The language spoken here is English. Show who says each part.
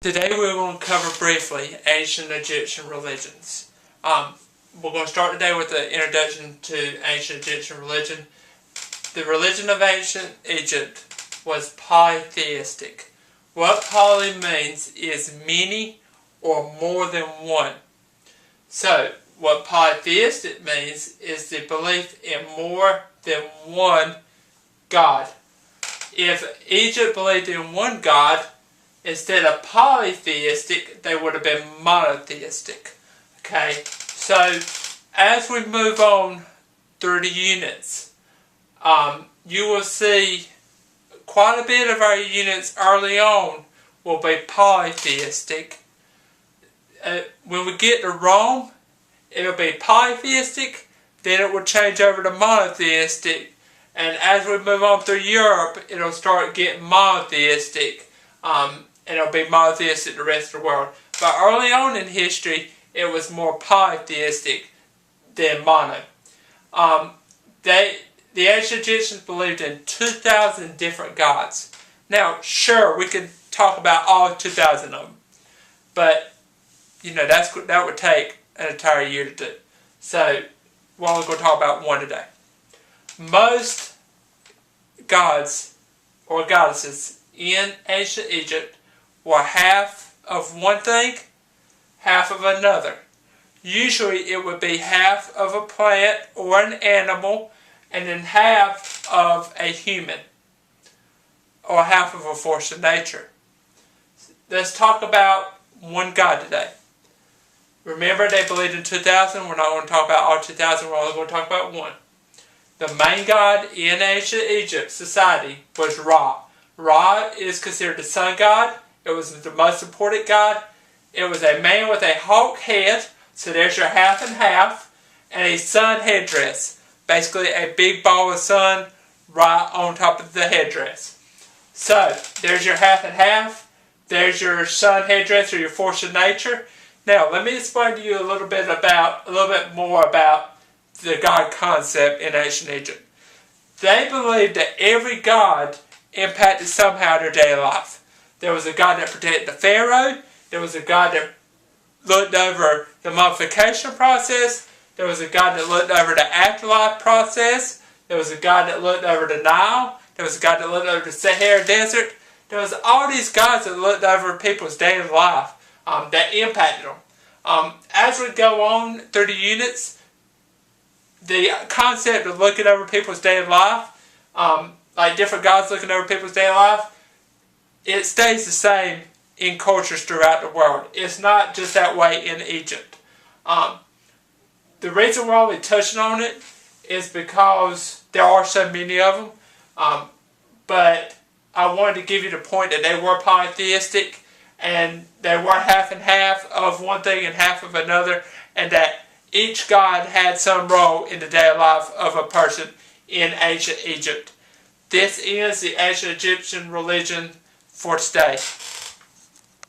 Speaker 1: Today we're going to cover briefly ancient Egyptian religions. We're going to start today with the introduction to ancient Egyptian religion. The religion of ancient Egypt was polytheistic. What poly means is many or more than one. So, what polytheistic means is the belief in more than one God. If Egypt believed in one God, instead of polytheistic, they would have been monotheistic. Okay, so as we move on through the units, you will see quite a bit of our units early on will be polytheistic. When we get to Rome, it will be polytheistic, then it will change over to monotheistic, and as we move on through Europe, it will start getting monotheistic. And it'll be monotheistic the rest of the world. But early on in history, it was more polytheistic than mono. The ancient Egyptians believed in 2,000 different gods. Now, sure, we could talk about all 2,000 of them, but that would take an entire year to do. So, we're only going to talk about one today. Most gods or goddesses in ancient Egypt were half of one thing, half of another. Usually it would be half of a plant or an animal, and then half of a human, or half of a force of nature. Let's talk about one God today. Remember, they believed in 2,000. We're not going to talk about all 2,000. We're only going to talk about one. The main god in ancient Egypt society was Ra. Ra is considered the sun god. It was the most important god. It was a man with a hawk head, so there's your half and half, and a sun headdress. Basically a big ball of sun right on top of the headdress. So, there's your half and half. There's your sun headdress or your force of nature. Now, let me explain to you a little bit more about the God concept in ancient Egypt. They believed that every god impacted somehow their daily life. There was a god that protected the pharaoh. There was a god that looked over the mummification process. There was a god that looked over the afterlife process. There was a god that looked over the Nile. There was a god that looked over the Sahara Desert. There was all these gods that looked over people's daily life that impacted them. As we go on through the units, the concept of looking over people's daily life, like different gods looking over people's daily life, it stays the same in cultures throughout the world. It's not just that way in Egypt. The reason we're only touching on it is because there are so many of them. But I wanted to give you the point that they were polytheistic, and they were half and half of one thing and half of another, and that each god had some role in the daily life of a person in ancient Egypt. This is the ancient Egyptian religion for today.